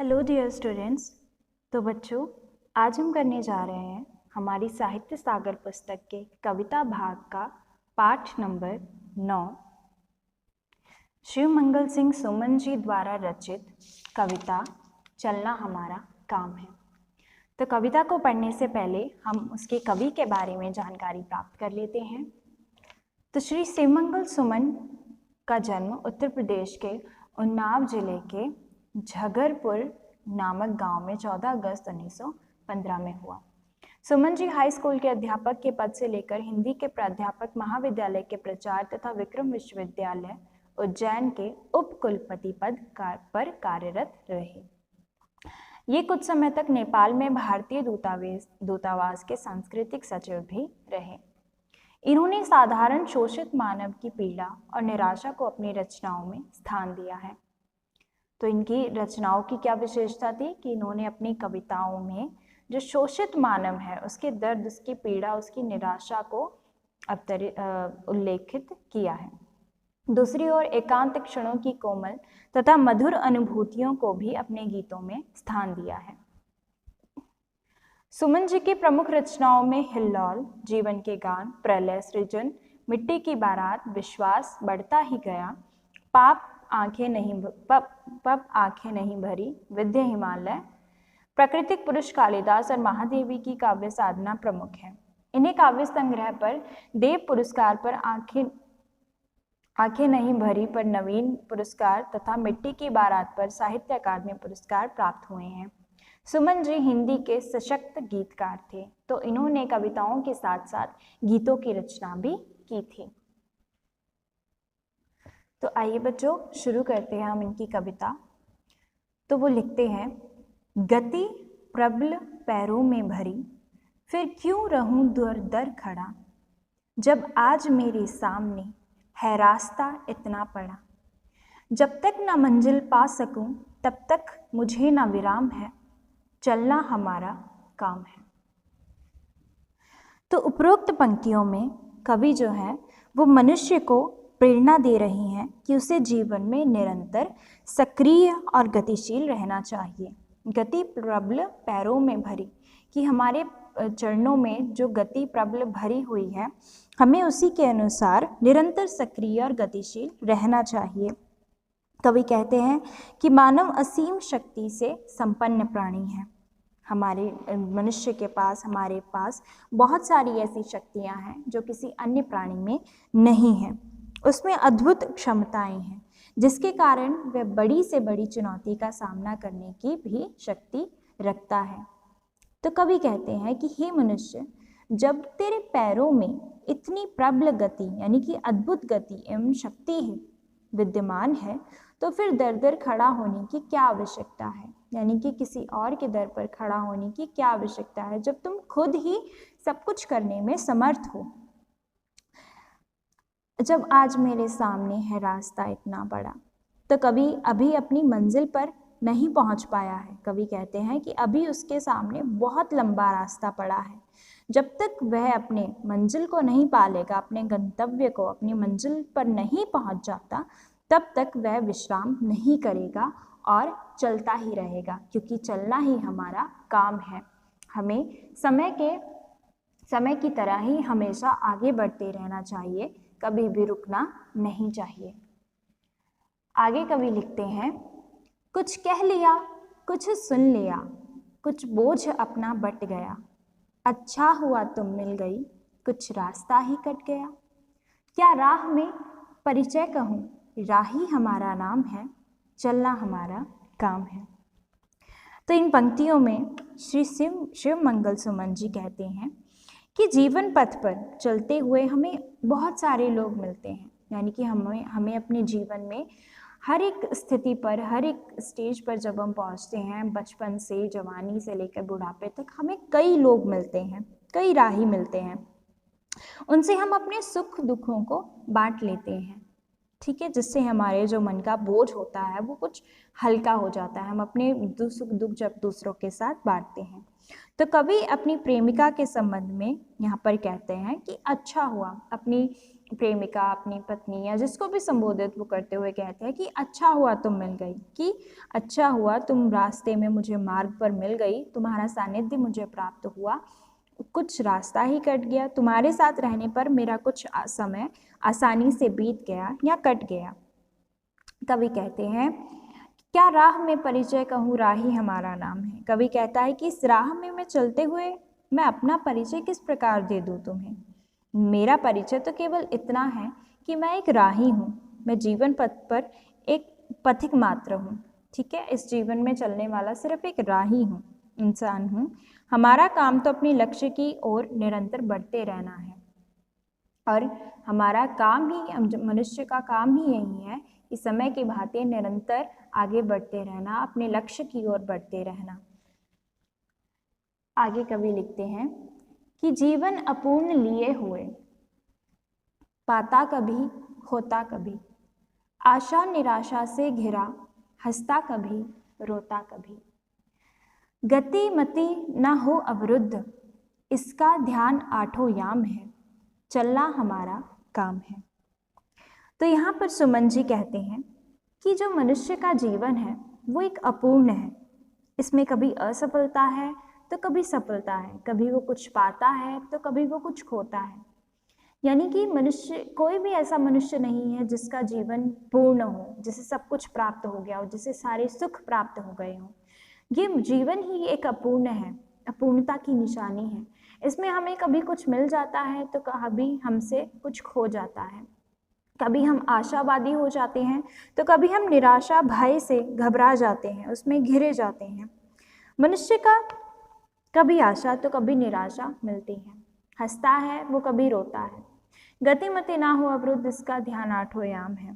Hello dear students. तो बच्चों, आज हम करने जा रहे हैं हमारी साहित्य सागर पुस्तक के कविता भाग का पाठ नंबर 9, शिव मंगल सिंह सुमन जी द्वारा रचित कविता चलना हमारा काम है। तो कविता को पढ़ने से पहले हम उसके कवि के बारे में जानकारी प्राप्त कर लेते हैं। तो श्री शिवमंगल सुमन का जन्म उत्तर प्रदेश के उन्नाव जिले के झगरपुर नामक गांव में 14 अगस्त 1915 में हुआ। सुमन जी हाई स्कूल के अध्यापक के पद से लेकर हिंदी के प्राध्यापक, महाविद्यालय के प्राचार्य तथा विक्रम विश्वविद्यालय उज्जैन के उप कुलपति पद पर कार्यरत रहे। ये कुछ समय तक नेपाल में भारतीय दूतावास के सांस्कृतिक सचिव भी रहे। इन्होंने साधारण शोषित मानव की पीड़ा और निराशा को अपनी रचनाओं में स्थान दिया है। तो इनकी रचनाओं की क्या विशेषता थी कि इन्होंने अपनी कविताओं में जो शोषित मानव है उसके दर्द, उसकी पीड़ा, उसकी निराशा को उल्लेखित किया है। दूसरी ओर एकांत क्षणों की कोमल तथा मधुर अनुभूतियों को भी अपने गीतों में स्थान दिया है। सुमन जी की प्रमुख रचनाओं में हिल्लौल, जीवन के गान, प्रलय सृजन, मिट्टी की बारात, विश्वास, बढ़ता ही गया, पप आंखें नहीं भरी, विद्या हिमालय, प्राकृतिक पुरुष कालिदास और महादेवी की काव्य साधना प्रमुख है। इन्हें काव्य संग्रह पर देव पुरस्कार पर आंखें नहीं भरी पर नवीन पुरस्कार तथा मिट्टी की बारात पर साहित्य अकादमी पुरस्कार प्राप्त हुए हैं। सुमन जी हिंदी के सशक्त गीतकार थे, तो इन्होंने कविताओं के साथ साथ गीतों की रचना भी की थी। तो आइए बच्चों, शुरू करते हैं हम इनकी कविता। तो वो लिखते हैं, गति प्रबल पैरों में भरी, फिर क्यों रहूं दर दर खड़ा, जब आज मेरे सामने है रास्ता इतना पड़ा, जब तक न मंजिल पा सकूं तब तक मुझे न विराम है, चलना हमारा काम है। तो उपरोक्त पंक्तियों में कवि जो है वो मनुष्य को प्रेरणा दे रही हैं कि उसे जीवन में निरंतर सक्रिय और गतिशील रहना चाहिए। गति प्रबल पैरों में भरी, कि हमारे चरणों में जो गति प्रबल भरी हुई है, हमें उसी के अनुसार निरंतर सक्रिय और गतिशील रहना चाहिए। कवि कहते हैं कि मानव असीम शक्ति से संपन्न प्राणी है। हमारे मनुष्य के पास, हमारे पास बहुत सारी ऐसी शक्तियां हैं जो किसी अन्य प्राणी में नहीं है। उसमें अद्भुत क्षमताएं हैं जिसके कारण वह बड़ी से बड़ी चुनौती का सामना करने की भी शक्ति रखता है। तो कवि कहते हैं कि हे मनुष्य, जब तेरे पैरों में इतनी प्रबल गति यानी कि अद्भुत गति एवं शक्ति है, विद्यमान है, तो फिर दर दर खड़ा होने की क्या आवश्यकता है, यानी कि किसी और के दर पर खड़ा होने की क्या आवश्यकता है, जब तुम खुद ही सब कुछ करने में समर्थ हो। जब आज मेरे सामने है रास्ता इतना बड़ा, तो कवि अभी अपनी मंजिल पर नहीं पहुंच पाया है। कवि कहते हैं कि अभी उसके सामने बहुत लंबा रास्ता पड़ा है। जब तक वह अपने मंजिल को नहीं पा लेगा, अपने गंतव्य को, अपनी मंजिल पर नहीं पहुंच जाता, तब तक वह विश्राम नहीं करेगा और चलता ही रहेगा, क्योंकि चलना ही हमारा काम है। हमें समय की तरह ही हमेशा आगे बढ़ते रहना चाहिए, कभी भी रुकना नहीं चाहिए। आगे कवि लिखते हैं, कुछ कह लिया, कुछ सुन लिया, कुछ बोझ अपना बट गया, अच्छा हुआ तुम मिल गई, कुछ रास्ता ही कट गया, क्या राह में परिचय कहूँ, राही हमारा नाम है, चलना हमारा काम है। तो इन पंक्तियों में श्री शिव मंगल सुमन जी कहते हैं कि जीवन पथ पर चलते हुए हमें बहुत सारे लोग मिलते हैं, यानी कि हमें अपने जीवन में हर एक स्थिति पर, हर एक स्टेज पर जब हम पहुंचते हैं, बचपन से, जवानी से लेकर बुढ़ापे तक, हमें कई लोग मिलते हैं, कई राही मिलते हैं। उनसे हम अपने सुख दुखों को बांट लेते हैं, ठीक है, जिससे हमारे जो मन का बोझ होता है वो कुछ हल्का हो जाता है। हम अपने सुख दुख जब दूसरों के साथ बांटते हैं। तो कवि अपनी प्रेमिका के संबंध में यहाँ पर कहते हैं कि अच्छा हुआ, अपनी प्रेमिका, अपनी पत्नी या जिसको भी संबोधित वो करते हुए कहते हैं कि अच्छा हुआ तुम मिल गई, कि अच्छा हुआ तुम रास्ते में मुझे मार्ग पर मिल गई, तुम्हारा सानिध्य मुझे प्राप्त हुआ, कुछ रास्ता ही कट गया, तुम्हारे साथ रहने पर मेरा कुछ समय आसानी से बीत गया या कट गया। कवि कहते हैं क्या राह में परिचय कहूँ, राही हमारा नाम है। कवि कहता है कि इस राह में मैं चलते हुए मैं अपना परिचय किस प्रकार दे दूँ तुम्हें। मेरा परिचय तो केवल इतना है कि मैं एक राही हूँ, मैं जीवन पथ पर एक पथिक मात्र हूँ। ठीक है, इस जीवन में चलने वाला सिर्फ एक राही हूँ, इंसान हूँ। हमारा काम तो अपने लक्ष्य की ओर निरंतर बढ़ते रहना है, और हमारा काम ही, मनुष्य का काम ही यही है कि समय की भांति निरंतर आगे बढ़ते रहना, अपने लक्ष्य की ओर बढ़ते रहना। आगे कवि लिखते हैं कि जीवन अपूर्ण लिए हुए, पाता कभी खोता कभी, आशा निराशा से घिरा, हंसता कभी रोता कभी, गति मति न हो अवरुद्ध, इसका ध्यान आठों याम है, चलना हमारा काम है। तो यहाँ पर सुमन जी कहते हैं कि जो मनुष्य का जीवन है वो एक अपूर्ण है, इसमें कभी असफलता है तो कभी सफलता है, कभी वो कुछ पाता है तो कभी वो कुछ खोता है। यानी कि मनुष्य, कोई भी ऐसा मनुष्य नहीं है जिसका जीवन पूर्ण हो, जिसे सब कुछ प्राप्त हो गया हो, जिसे सारे सुख प्राप्त हो गए हो। ये जीवन ही एक अपूर्ण है, अपूर्णता की निशानी है। इसमें हमें कभी कुछ मिल जाता है तो कभी हमसे कुछ खो जाता है, कभी हम आशावादी हो जाते हैं तो कभी हम निराशा भय से घबरा जाते हैं, उसमें घिरे जाते हैं। मनुष्य का कभी आशा तो कभी निराशा मिलती है, हंसता है वो कभी रोता है, गतिमति ना हो अवरुद्ध, इसका ध्यान आठों याम है।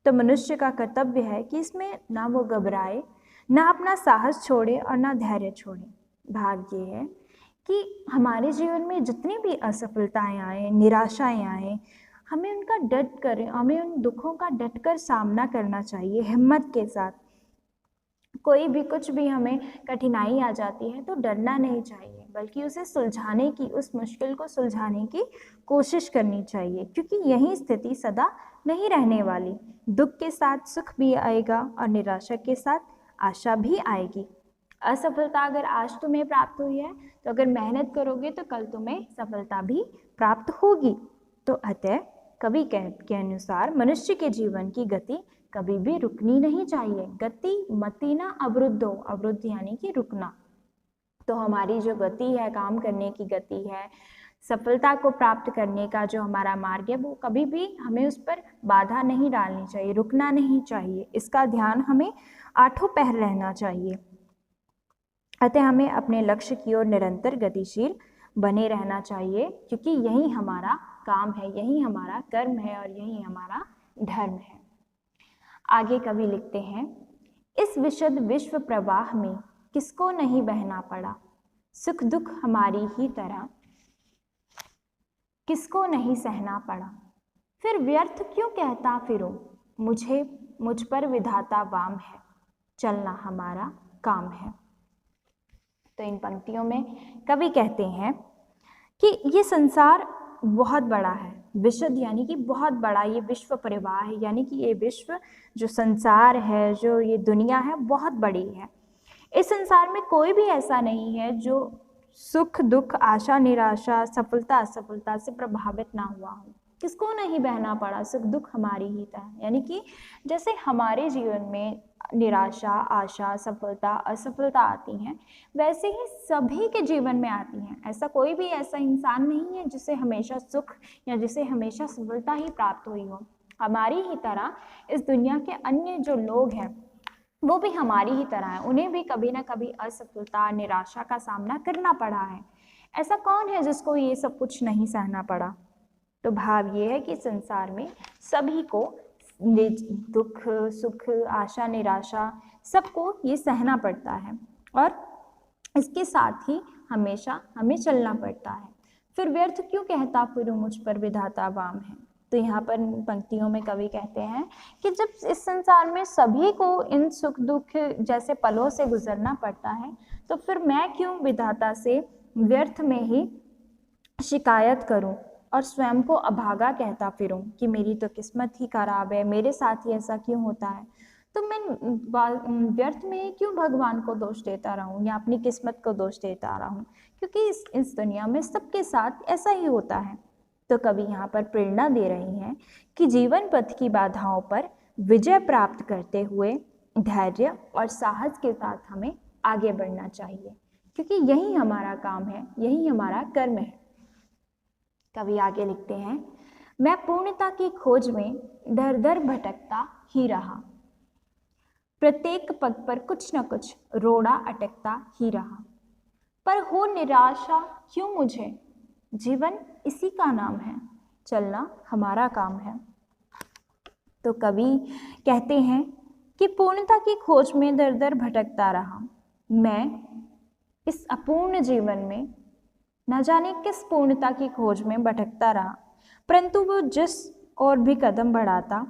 तो मनुष्य का कर्तव्य है कि इसमें ना वो घबराए, ना अपना साहस छोड़े और ना धैर्य छोड़े। भाग्य है कि हमारे जीवन में जितनी भी असफलताएं आए, निराशाएं आए, हमें उनका डट कर, हमें उन दुखों का डट कर सामना करना चाहिए हिम्मत के साथ। कोई भी कुछ भी हमें कठिनाई आ जाती है तो डरना नहीं चाहिए, बल्कि उसे सुलझाने की, उस मुश्किल को सुलझाने की कोशिश करनी चाहिए, क्योंकि यही स्थिति सदा नहीं रहने वाली। दुख के साथ सुख भी आएगा और निराशा के साथ आशा भी आएगी। असफलता अगर आज तुम्हें प्राप्त हुई है तो अगर मेहनत करोगे तो कल तुम्हें सफलता भी प्राप्त होगी। तो अतः कवि के अनुसार मनुष्य के जीवन की गति कभी भी रुकनी नहीं चाहिए। गति मति ना अवरुद्ध हो, अवरुद्ध यानी कि रुकना। तो हमारी जो गति है, काम करने की गति है, सफलता को प्राप्त करने का जो हमारा मार्ग है, वो कभी भी हमें उस पर बाधा नहीं डालनी चाहिए, रुकना नहीं चाहिए। इसका ध्यान हमें आठों पहर रहना चाहिए। अतः हमें अपने लक्ष्य की ओर निरंतर गतिशील बने रहना चाहिए, क्योंकि यही हमारा काम है, यही हमारा कर्म है और यही हमारा धर्म है। आगे कवि लिखते हैं, इस विशद विश्व प्रवाह में किसको नहीं बहना पड़ा, सुख दुख हमारी ही तरह किसको नहीं सहना पड़ा, फिर व्यर्थ क्यों कहता फिरो, मुझ पर विधाता वाम है, चलना हमारा काम है। तो इन पंक्तियों में कवि कहते हैं कि ये संसार बहुत बड़ा है, विशद यानी कि बहुत बड़ा ये विश्व परिवार है, यानी कि ये विश्व जो संसार है, जो ये दुनिया है, बहुत बड़ी है। इस संसार में कोई भी ऐसा नहीं है जो सुख दुख, आशा निराशा, सफलता असफलता से प्रभावित ना हुआ हो। किसको नहीं बहना पड़ा, सुख दुख हमारी ही तरह। यानी कि जैसे हमारे जीवन में निराशा, आशा, सफलता, असफलता आती हैं, वैसे ही सभी के जीवन में आती हैं। ऐसा कोई भी ऐसा इंसान नहीं है जिसे हमेशा सुख या जिसे हमेशा सफलता ही प्राप्त हुई हो। हमारी ही तरह इस दुनिया के अन्य जो लोग हैं वो भी हमारी ही तरह है, उन्हें भी कभी ना कभी असफलता, निराशा का सामना करना पड़ा है। ऐसा कौन है जिसको ये सब कुछ नहीं सहना पड़ा। तो भाव ये है कि संसार में सभी को दुख सुख, आशा निराशा, सबको ये सहना पड़ता है और इसके साथ ही हमेशा हमें चलना पड़ता है। फिर व्यर्थ क्यों कहता फिर मुझ पर विधाता वाम है। तो यहाँ पर पंक्तियों में कवि कहते हैं कि जब इस संसार में सभी को इन सुख दुख जैसे पलों से गुजरना पड़ता है, तो फिर मैं क्यों विधाता से व्यर्थ में ही शिकायत करूं, और स्वयं को अभागा कहता फिरूं कि मेरी तो किस्मत ही खराब है, मेरे साथ ही ऐसा क्यों होता है, तो मैं व्यर्थ में क्यों भगवान को दोष देता रहूं या अपनी किस्मत को दोष देता रहूं, क्योंकि इस दुनिया में सबके साथ ऐसा ही होता है। तो कवि यहाँ पर प्रेरणा दे रही हैं कि जीवन पथ की बाधाओं पर विजय प्राप्त करते हुए धैर्य और साहस के साथ हमें आगे बढ़ना चाहिए, क्योंकि यही हमारा काम है, यही हमारा कर्म है। कवि आगे लिखते हैं, मैं पूर्णता की खोज में दर दर भटकता ही रहा, प्रत्येक पग पर कुछ न कुछ रोड़ा अटकता ही रहा, पर हो निराशा क्यों मुझे, जीवन इसी का नाम है, चलना हमारा काम है। तो कवि कहते हैं कि पूर्णता की खोज में दर दर भटकता रहा, मैं इस अपूर्ण जीवन में न जाने किस पूर्णता की खोज में भटकता रहा, परंतु वो जिस ओर भी कदम बढ़ाता,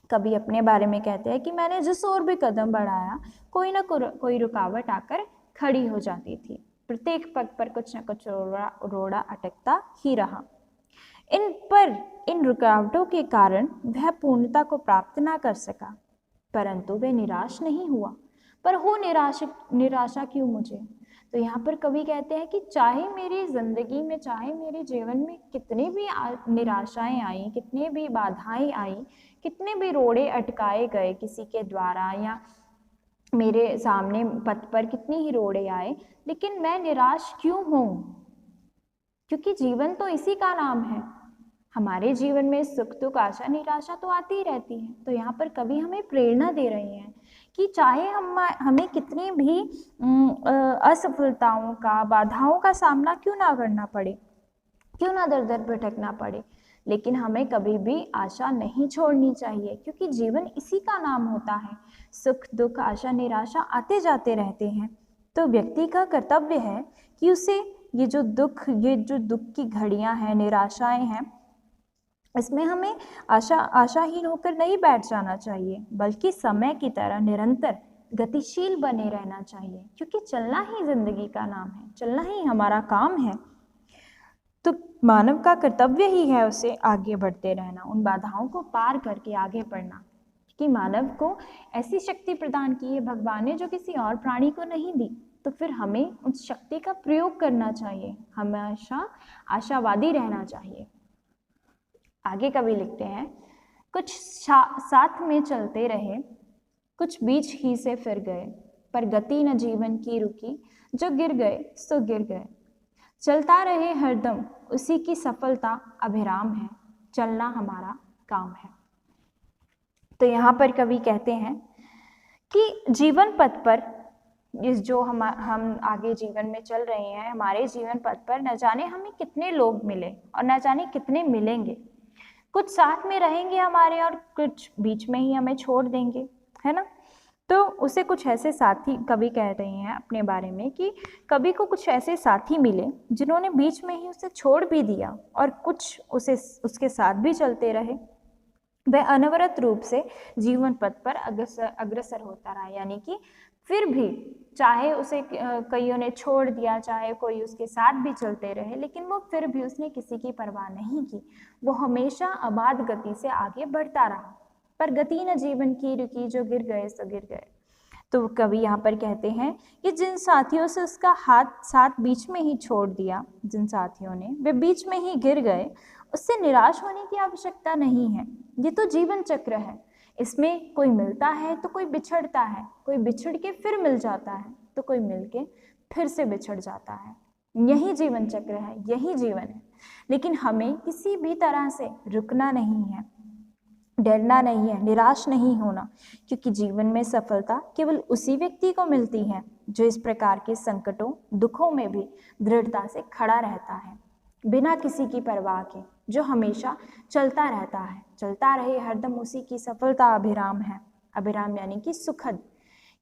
कभी अपने बारे में कहते हैं कि मैंने जिस ओर भी कदम बढ़ाया कोई ना कोई रुकावट आकर खड़ी हो जाती थी, प्रत्येक पग पर कुछ न कुछ रोड़ा अटकता ही रहा। इन रुकावटों के कारण वह पूर्णता को प्राप्त ना कर सका, परंतु वह निराश नहीं हुआ, पर हो निराशा क्यों मुझे। तो यहाँ पर कवि कहते हैं कि चाहे मेरी जिंदगी में, चाहे मेरे जीवन में कितनी भी निराशाएं आई, कितने भी बाधाएं आई, कितने भी रोड़े अटकाए गए किसी के द्वारा या मेरे सामने पथ पर कितनी ही रोड़े आए, लेकिन मैं निराश क्यों हूँ, क्योंकि जीवन तो इसी का नाम है। हमारे जीवन में सुख दुख आशा निराशा तो आती ही रहती है। तो यहाँ पर कवि हमें प्रेरणा दे रहे हैं कि चाहे हमें कितनी भी असफलताओं का, बाधाओं का सामना क्यों ना करना पड़े, क्यों ना दर दर भटकना पड़े, लेकिन हमें कभी भी आशा नहीं छोड़नी चाहिए, क्योंकि जीवन इसी का नाम होता है। सुख दुख आशा निराशा आते जाते रहते हैं, तो व्यक्ति का कर्तव्य है कि उसे ये जो दुख की घड़ियां हैं, निराशाएं हैं, इसमें हमें आशाहीन होकर नहीं बैठ जाना चाहिए, बल्कि समय की तरह निरंतर गतिशील बने रहना चाहिए, क्योंकि चलना ही जिंदगी का नाम है, चलना ही हमारा काम है। तो मानव का कर्तव्य ही है उसे आगे बढ़ते रहना, उन बाधाओं को पार करके आगे बढ़ना, कि मानव को ऐसी शक्ति प्रदान की है भगवान ने जो किसी और प्राणी को नहीं दी। तो फिर हमें उस शक्ति का प्रयोग करना चाहिए, हमेशा आशावादी रहना चाहिए। आगे कवि लिखते हैं, कुछ साथ में चलते रहे, कुछ बीच ही से फिर गए, पर गति न जीवन की रुकी, जो गिर गए सो गिर गए, चलता रहे हरदम उसी की सफलता अभिराम है, चलना हमारा काम है। तो यहाँ पर कवि कहते हैं कि जीवन पथ पर जो हम आगे जीवन में चल रहे हैं, हमारे जीवन पथ पर न जाने हमें कितने लोग मिले और न जाने कितने मिलेंगे, कुछ साथ में रहेंगे हमारे और कुछ बीच में ही हमें छोड़ देंगे, है ना। तो उसे कुछ ऐसे साथी, कवि कह रहे हैं अपने बारे में कि कवि को कुछ ऐसे साथी मिले जिन्होंने बीच में ही उसे छोड़ भी दिया और कुछ उसके साथ भी चलते रहे। वह अनवरत रूप से जीवन पथ पर अग्रसर होता रहा, यानी कि फिर भी चाहे उसे कईयों ने छोड़ दिया, चाहे कोई उसके साथ भी चलते रहे, लेकिन वो फिर भी उसने किसी की परवाह नहीं की, वो हमेशा अबाध गति से आगे बढ़ता रहा। पर गति न जीवन की रुकी, जो गिर गए सो गिर गए। तो कवि यहाँ पर कहते हैं कि जिन साथियों से उसका साथ बीच में ही छोड़ दिया, जिन साथियों ने वे बीच में ही गिर गए, उससे निराश होने की आवश्यकता नहीं है। ये तो जीवन चक्र है, इसमें कोई मिलता है तो कोई बिछड़ता है, कोई बिछड़ के फिर मिल जाता है, तो कोई मिल के फिर से बिछड़ जाता है। यही जीवन चक्र है, यही जीवन है। लेकिन हमें किसी भी तरह से रुकना नहीं है, डरना नहीं है, निराश नहीं होना, क्योंकि जीवन में सफलता केवल उसी व्यक्ति को मिलती है जो इस प्रकार के संकटों दुखों में भी दृढ़ता से खड़ा रहता है, बिना किसी की परवाह के, जो हमेशा चलता रहता है। चलता रहे हरदम उसी की सफलता अभिराम है। अभिराम यानी कि सुखद,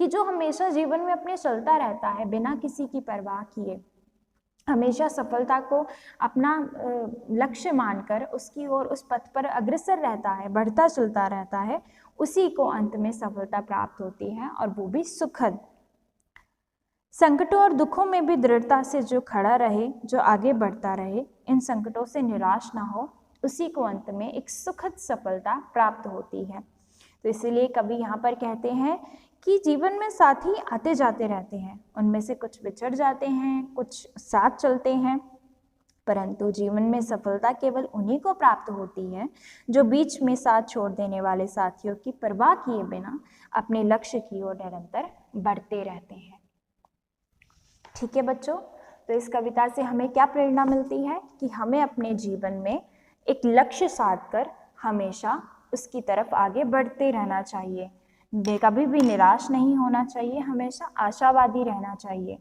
कि जो हमेशा जीवन में अपने चलता रहता है बिना किसी की परवाह किए, हमेशा सफलता को अपना लक्ष्य मानकर उसकी ओर, उस पथ पर अग्रसर रहता है, बढ़ता चलता रहता है, उसी को अंत में सफलता प्राप्त होती है, और वो भी सुखद। संकटों और दुखों में भी दृढ़ता से जो खड़ा रहे, जो आगे बढ़ता रहे, इन संकटों से निराश ना हो, उसी को अंत में एक सुखद सफलता प्राप्त होती है। तो इसीलिए कवि यहाँ पर कहते हैं कि जीवन में साथी आते जाते रहते हैं, उनमें से कुछ बिछड़ जाते हैं, कुछ साथ चलते हैं, परंतु जीवन में सफलता केवल उन्हीं को प्राप्त होती है जो बीच में साथ छोड़ देने वाले साथियों की परवाह किए बिना अपने लक्ष्य की ओर निरंतर बढ़ते रहते हैं। ठीक है बच्चों, तो इस कविता से हमें क्या प्रेरणा मिलती है कि हमें अपने जीवन में एक लक्ष्य साध कर हमेशा उसकी तरफ आगे बढ़ते रहना चाहिए, कभी भी निराश नहीं होना चाहिए, हमेशा आशावादी रहना चाहिए।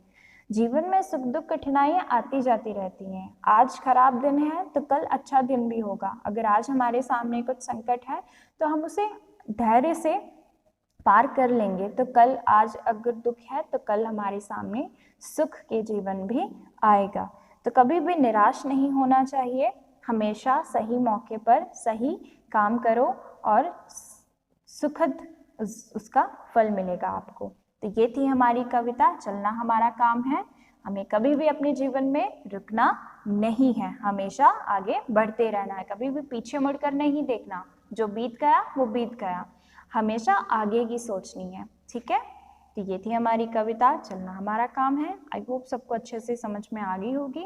जीवन में सुख दुख कठिनाइयाँ आती जाती रहती हैं, आज खराब दिन है तो कल अच्छा दिन भी होगा। अगर आज हमारे सामने कुछ संकट है तो हम उसे धैर्य से पार कर लेंगे, तो कल, आज अगर दुख है तो कल हमारे सामने सुख के जीवन भी आएगा। तो कभी भी निराश नहीं होना चाहिए, हमेशा सही मौके पर सही काम करो और सुखद उसका फल मिलेगा आपको। तो ये थी हमारी कविता, चलना हमारा काम है, हमें कभी भी अपने जीवन में रुकना नहीं है, हमेशा आगे बढ़ते रहना है, कभी भी पीछे मुड़कर नहीं देखना, जो बीत गया वो बीत गया, हमेशा आगे की सोचनी है। ठीक है, तो ये थी हमारी कविता, चलना हमारा काम है। आई होप सबको अच्छे से समझ में आ गई होगी।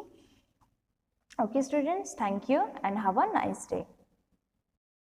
Okay students, thank you and have a nice day.